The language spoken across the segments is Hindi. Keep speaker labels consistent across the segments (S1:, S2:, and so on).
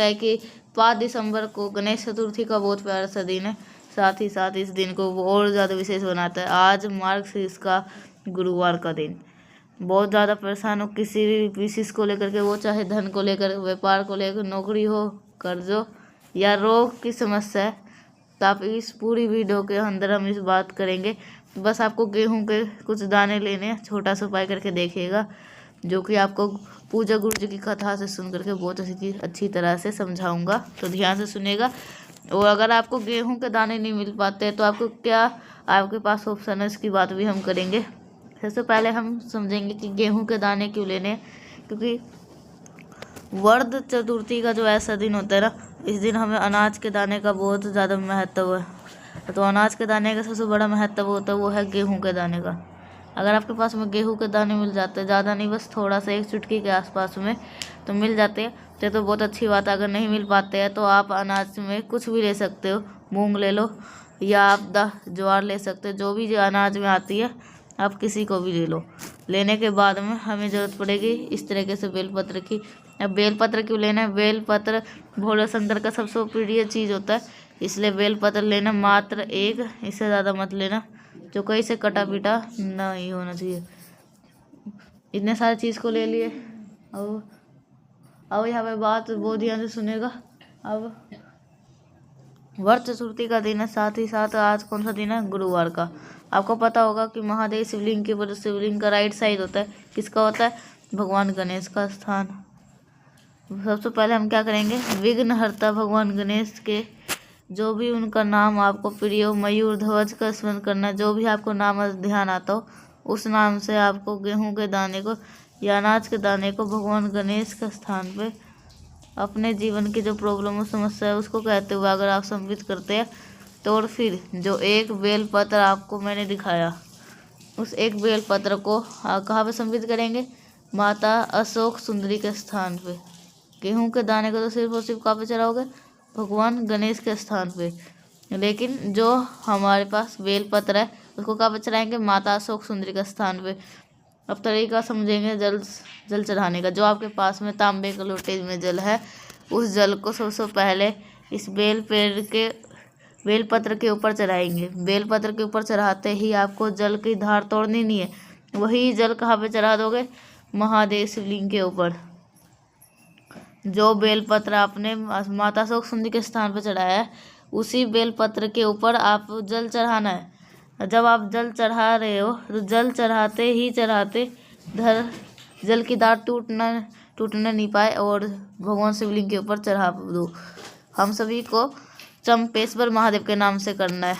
S1: लगता है कि 5 दिसंबर को गणेश चतुर्थी का बहुत प्यारा सा दिन है। साथ ही साथ इस दिन को वो और ज़्यादा विशेष बनाता है। आज मार्गशीर्ष का गुरुवार का दिन। बहुत ज़्यादा परेशान हो किसी भी विशेष को लेकर के, वो चाहे धन को लेकर, व्यापार को लेकर, नौकरी हो, कर्जों या रोग की समस्या है, तो आप इस पूरी वीडियो के अंदर हम इस बात करेंगे। बस आपको गेहूं के कुछ दाने लेने हैं, छोटा सा उपाय करके देखिएगा, जो कि आपको पूजा गुरु जी की कथा से सुन करके बहुत अच्छी तरह से समझाऊंगा, तो ध्यान से सुनेगा। और अगर आपको गेहूं के दाने नहीं मिल पाते तो आपको क्या आपके पास ऑप्शन है, इसकी बात भी हम करेंगे। सबसे पहले हम समझेंगे कि गेहूं के दाने क्यों लेने हैं, क्योंकि वर्ध चतुर्थी का जो ऐसा दिन होता है ना, इस दिन हमें अनाज के दाने का बहुत ज़्यादा महत्व है। तो अनाज के दाने का सबसे बड़ा महत्व होता है वो है गेहूं के दाने का। अगर आपके पास में गेहूं के दाने मिल जाते हैं, ज़्यादा नहीं, बस थोड़ा सा, 1 चुटकी के आसपास में तो मिल जाते हैं तो बहुत अच्छी बात है। अगर नहीं मिल पाते हैं तो आप अनाज में कुछ भी ले सकते हो, मूंग ले लो या आप ज्वार ले सकते हो, जो भी जो अनाज में आती है आप किसी को भी ले लो। लेने के बाद में हमें ज़रूरत पड़ेगी इस तरीके से बेलपत्र की। अब बेलपत्र क्यों लेना है? बेलपत्र भोले शंकर का सबसे प्रिय चीज़ होता है, इसलिए बेलपत्र लेना मात्र 1, इससे ज़्यादा मत लेना, जो कहीं से कटा पीटा नहीं होना चाहिए। इतने सारे चीज़ को ले लिए। अब यहाँ पे बात बहुत ध्यान से सुनेगा। अब वर्त चतुर्थी का दिन है, साथ ही साथ आज कौन सा दिन है? गुरुवार का। आपको पता होगा कि महादेव शिवलिंग के ऊपर, शिवलिंग का राइट साइड होता है, किसका होता है? भगवान गणेश का स्थान। सबसे पहले हम क्या करेंगे? विघ्नहर्ता भगवान गणेश के जो भी उनका नाम आपको प्रिय हो, मयूर ध्वज का स्मरण करना, जो भी आपको नाम ध्यान आता हो, उस नाम से आपको गेहूं के दाने को या अनाज के दाने को भगवान गणेश के स्थान पे अपने जीवन की जो प्रॉब्लम और समस्या है उसको कहते हुए अगर आप समर्पित करते हैं तो, और फिर जो एक बेलपत्र आपको मैंने दिखाया, उस एक बेलपत्र को कहाँ पे समर्पित करेंगे? माता अशोक सुंदरी के स्थान पे। गेहूं के दाने को तो सिर्फ और सिर्फ कहाँ पे चढ़ाओगे? भगवान गणेश के स्थान पे। लेकिन जो हमारे पास बेलपत्र है उसको कहाँ पे चढ़ाएंगे? माता अशोक सुंदरी के स्थान पे। अब तरीका समझेंगे जल चढ़ाने का। जो आपके पास में तांबे के लोटे में जल है, उस जल को सबसे पहले इस बेलपत्र के ऊपर चढ़ाएंगे। बेलपत्र के ऊपर चढ़ाते ही आपको जल की धार तोड़नी नहीं है, वही जल कहाँ पे चढ़ा दोगे? महादेव शिवलिंग के ऊपर। जो बेलपत्र आपने माता अशोक सुंदरी के स्थान पर चढ़ाया है, उसी बेलपत्र के ऊपर आप जल चढ़ाना है। जब आप जल चढ़ा रहे हो तो जल चढ़ाते ही चढ़ाते जल की धार टूटने नहीं पाए और भगवान शिवलिंग के ऊपर चढ़ा दो। हम सभी को चंपेश्वर महादेव के नाम से करना है।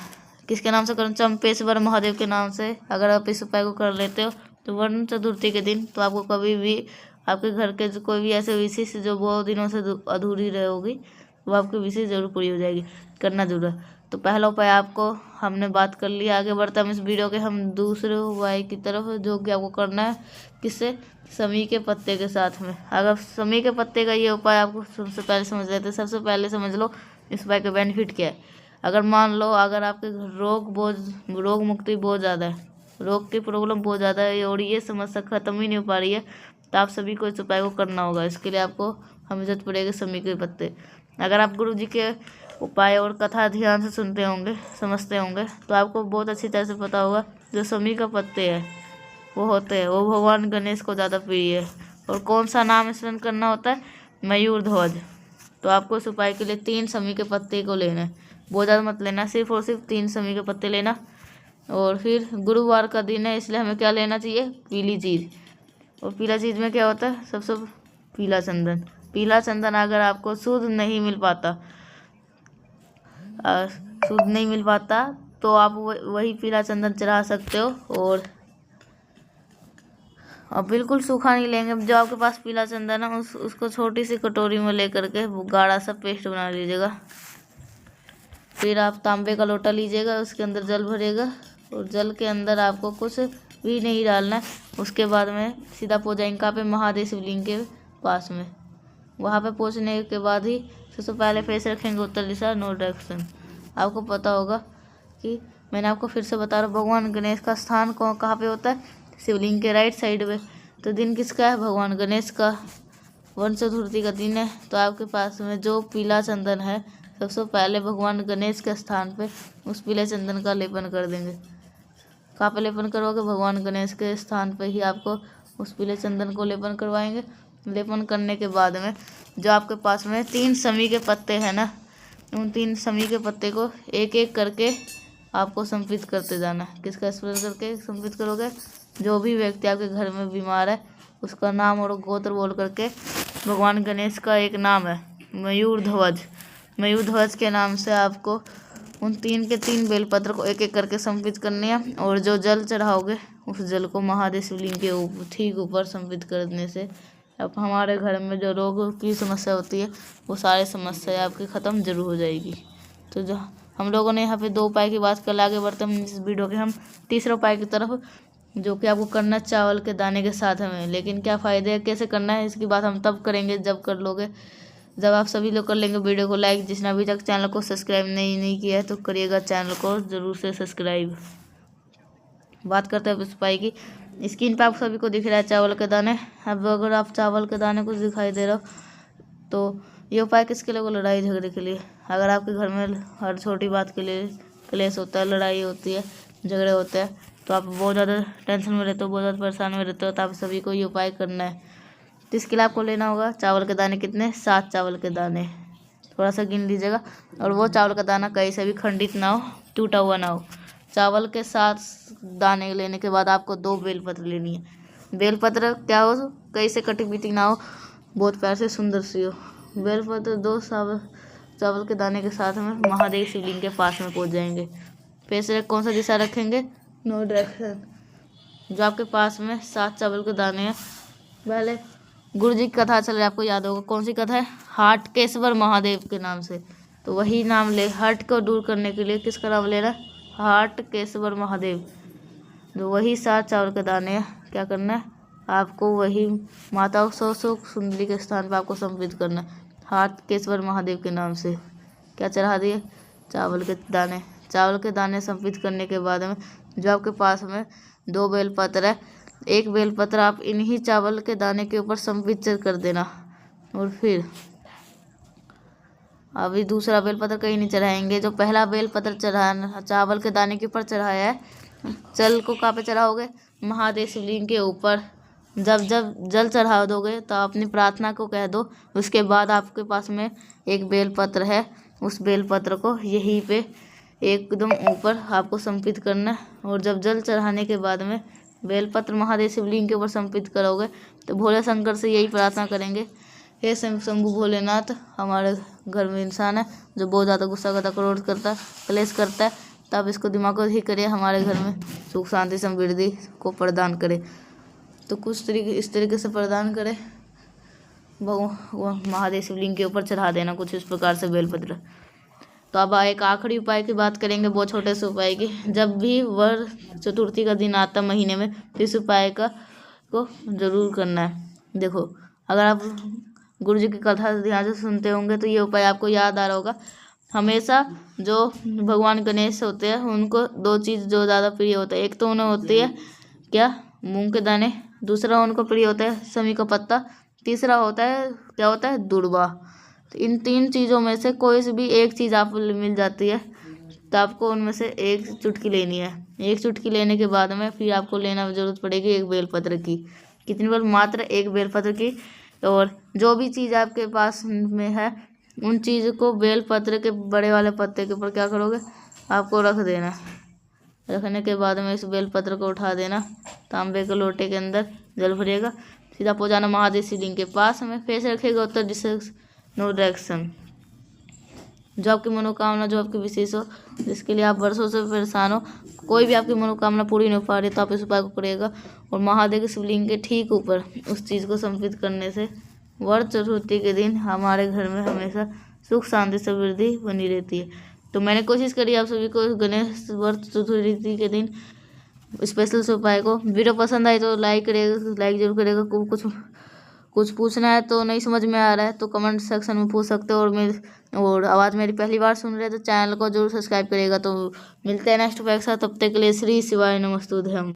S1: किसके नाम से करना? चंपेश्वर महादेव के नाम से। अगर आप इस उपाय को कर लेते हो तो वर्ण चतुर्थी के दिन तो आपको कभी भी आपके घर के कोई भी ऐसे विशेष जो बहुत दिनों से अधूरी रहे होगी, वो आपकी विशेष जरूर पूरी हो जाएगी। करना जरूर है। तो पहला उपाय आपको हमने बात कर लिया। आगे बढ़ते हम इस वीडियो के हम दूसरे उपाय की तरफ, जो कि आपको करना है किससे? समी के पत्ते के साथ में। अगर समी के पत्ते का ये उपाय आपको सबसे पहले समझ लेते हैं, सबसे पहले समझ लो इस उपाय का बेनिफिट क्या है। अगर मान लो अगर आपके रोग मुक्ति बहुत ज़्यादा है, रोग की प्रॉब्लम बहुत ज़्यादा है और ये समस्या ख़त्म ही नहीं हो पा रही है, तो आप सभी को इस उपाय को करना होगा। इसके लिए आपको हमें जरूरत पड़ेगी समी के पत्ते। अगर आप गुरु जी के उपाय और कथा ध्यान से सुनते होंगे, समझते होंगे, तो आपको बहुत अच्छी तरह से पता होगा जो समी का पत्ते हैं वो होते हैं, वो भगवान गणेश को ज़्यादा प्रिय है। और कौन सा नाम स्मरण करना होता है? मयूर ध्वज। तो आपको इस उपाय के लिए 3 समी के पत्ते को लेना है, बहुत ज़्यादा मत लेना, सिर्फ और सिर्फ 3 समी के पत्ते लेना। और फिर गुरुवार का दिन है, इसलिए हमें क्या लेना चाहिए? पीली चीज़। और पीला चीज़ में क्या होता है? सबसे पीला चंदन। पीला चंदन अगर आपको शुद्ध नहीं मिल पाता तो आप वही पीला चंदन चढ़ा सकते हो। और अब बिल्कुल सूखा नहीं लेंगे। जो आपके पास पीला चंदन है उसको छोटी सी कटोरी में लेकर के गाढ़ा सा पेस्ट बना लीजिएगा। फिर आप तांबे का लोटा लीजिएगा, उसके अंदर जल भरेगा और जल के अंदर आपको कुछ भी नहीं डालना है। उसके बाद में सीधा पहुँच जाएंगे कहाँ पे? महादेव शिवलिंग के पास में। वहाँ पे पहुँचने के बाद ही सबसे पहले फेस रखेंगे उत्तर दिशा, नो डायरेक्शन। आपको पता होगा कि मैंने आपको फिर से बता रहा हूँ, भगवान गणेश का स्थान कहाँ पे होता है? शिवलिंग के राइट साइड पे। तो दिन किसका है? भगवान गणेश का। वरुण चतुर्थी का दिन है, तो आपके पास में जो पीला चंदन है, सबसे पहले भगवान गणेश के स्थान पे उस पीले चंदन का लेपन कर देंगे। कहाँ पे लेपन करोगे? भगवान गणेश के स्थान पे ही आपको उस पीले चंदन को लेपन करवाएंगे। लेपन करने के बाद में जो आपके पास में 3 समी के पत्ते हैं ना, उन 3 समी के पत्ते को एक एक करके आपको संपित करते जाना है। किसका स्मरण करके संपित करोगे? जो भी व्यक्ति आपके घर में बीमार है उसका नाम और गोत्र बोल करके भगवान गणेश का एक नाम है मयूर ध्वज। मयूर ध्वज के नाम से आपको उन 3 के 3 बेलपत्र को एक एक करके संपित करने हैं। और जो जल चढ़ाओगे उस जल को महादेव शिवलिंग के ठीक ऊपर संपित करने से अब हमारे घर में जो रोग की समस्या होती है वो सारी समस्या आपकी ख़त्म जरूर हो जाएगी। तो जो हम लोगों ने यहाँ पे 2 उपाय की बात कर, आगे बढ़ते हम इस वीडियो के हम तीसरे उपाय की तरफ, जो कि आपको करना चावल के दाने के साथ में। लेकिन क्या फ़ायदे है, कैसे करना है, इसकी बात हम तब करेंगे जब कर लोगे, जब आप सभी लोग कर लेंगे वीडियो को लाइक। जिसने अभी तक चैनल को सब्सक्राइब नहीं किया है तो करिएगा, चैनल को ज़रूर से सब्सक्राइब। बात करते हैं इस उपाय की। स्क्रीन पर आप सभी को दिख रहा है चावल के दाने। अब अगर आप चावल के दाने कुछ दिखाई दे रहा हो तो ये उपाय किसके लिए? लड़ाई झगड़े के लिए। अगर आपके घर में हर छोटी बात के लिए क्लेश होता है, लड़ाई होती है, झगड़े होते हैं, तो आप बहुत ज़्यादा टेंशन में रहते हो, बहुत ज़्यादा परेशान में रहते हो, तो आप सभी को ये उपाय करना है। तो इसके लिए आपको लेना होगा चावल के दाने। कितने? 7 चावल के दाने, थोड़ा सा गिन लीजिएगा। और वो चावल का दाना कहीं से भी खंडित ना हो, टूटा हुआ ना हो। चावल के 7 दाने लेने के बाद आपको 2 बेलपत्र लेनी है। बेलपत्र क्या हो? कहीं से कटी पीटी ना हो, बहुत प्यार से सुंदर सी हो। बेलपत्र 2 चावल के दाने के साथ में महादेव शिवलिंग के पास में पहुंच जाएंगे। फिर से कौन सा दिशा रखेंगे? No direction. जो आपके पास में 7 चावल के दाने हैं, पहले गुरु जी की कथा चल रही है, आपको याद होगा। कौन सी कथा है? हाटकेश्वर महादेव के नाम से। तो वही नाम ले, हट को दूर करने के लिए किसका नाम ले रहा है? हाटकेश्वर महादेव। जो वही 7 चावल के दाने हैं, क्या करना है आपको? वही माता सुंदरी के स्थान पर आपको संपित करना है हाटकेश्वर महादेव के नाम से। क्या चढ़ा दिए? चावल के दाने। चावल के दाने संपित करने के बाद में जो आपके पास में 2 बेलपत्र है, एक बेलपत्र आप इन्हीं चावल के दाने के ऊपर संपित कर देना। और फिर अभी दूसरा बेलपत्र कहीं नहीं चढ़ाएंगे। जो पहला बेलपत्र चढ़ाना चावल के दाने के ऊपर चढ़ाया है, जल को कहाँ पे चढ़ाओगे? महादेव शिवलिंग के ऊपर। जब जब जल चढ़ा दोगे तो अपनी प्रार्थना को कह दो। उसके बाद आपके पास में एक बेलपत्र है, उस बेलपत्र को यहीं पे एकदम ऊपर आपको संपित करना है। और जब जल चढ़ाने के बाद में बेलपत्र महादेव शिवलिंग के ऊपर संपित करोगे तो भोले शंकर से यही प्रार्थना करेंगे, हे शंभु भोलेनाथ, हमारे घर में इंसान है जो बहुत ज़्यादा गुस्सा करता, क्रोध करता, क्लेश करता है, तो आप इसको दिमाग को ठीक करिए, हमारे घर में सुख शांति समृद्धि को प्रदान करे। तो कुछ तरीके इस तरीके से प्रदान करे, महादेव शिवलिंग के ऊपर चढ़ा देना कुछ इस प्रकार से बेलपत्र। तो अब एक आखिरी उपाय की बात करेंगे, बहुत छोटे से उपाय की। जब भी वर चतुर्थी का दिन आता महीने में, तो इस उपाय को जरूर करना है। देखो, अगर आप गुरु जी की कथा ध्यान से सुनते होंगे तो ये उपाय आपको याद आ रहा होगा। हमेशा जो भगवान गणेश होते हैं उनको 2 चीज़ जो ज़्यादा प्रिय होता है। एक तो उन्हें होती है क्या? मूंग के दाने। दूसरा उनको प्रिय होता है समी का पत्ता। तीसरा होता है क्या? होता है दूर्वा। तो इन 3 चीज़ों में से कोई से भी एक चीज़ आपको मिल जाती है तो आपको उनमें से एक चुटकी लेनी है। एक चुटकी लेने के बाद में फिर आपको लेना ज़रूरत पड़ेगी एक बेलपत्र की। कितनी बार? मात्र एक बेलपत्र की। और जो भी चीज़ आपके पास में है उन चीज़ को बेलपत्र के बड़े वाले पत्ते के ऊपर क्या करोगे? आपको रख देना। रखने के बाद में इस बेलपत्र को उठा देना, तांबे के लोटे के अंदर जल भरिएगा, सीधा पहुँचाना महादेव शिवलिंग के पास में। फेस रखिएगा उत्तर दिशा, नो डायरेक्शन। जो आपकी मनोकामना, जो आपकी विशेष हो, जिसके लिए आप वर्षों से परेशान हो, कोई भी आपकी मनोकामना पूरी नहीं हो पा रही, तो आप इस उपाय को करिएगा। और महादेव के शिवलिंग के ठीक ऊपर उस चीज़ को संपित करने से वर्ष चतुर्थी के दिन हमारे घर में हमेशा सुख शांति समृद्धि बनी रहती है। तो मैंने कोशिश करी आप सभी को गणेश वर्ष चतुर्थी के दिन स्पेशल से उपाय को। वीडियो पसंद आई तो लाइक करिएगा, लाइक जरूर करिएगा। कुछ पूछना है तो नहीं समझ में आ रहा है तो कमेंट सेक्शन में पूछ सकते हो। और आवाज़ मेरी पहली बार सुन रहे हैं तो चैनल को जरूर सब्सक्राइब करिएगा। तो मिलते हैं नेक्स्ट उपाय के साथ, तब तक के लिए श्री शिवाय नमस्तुभ्यम।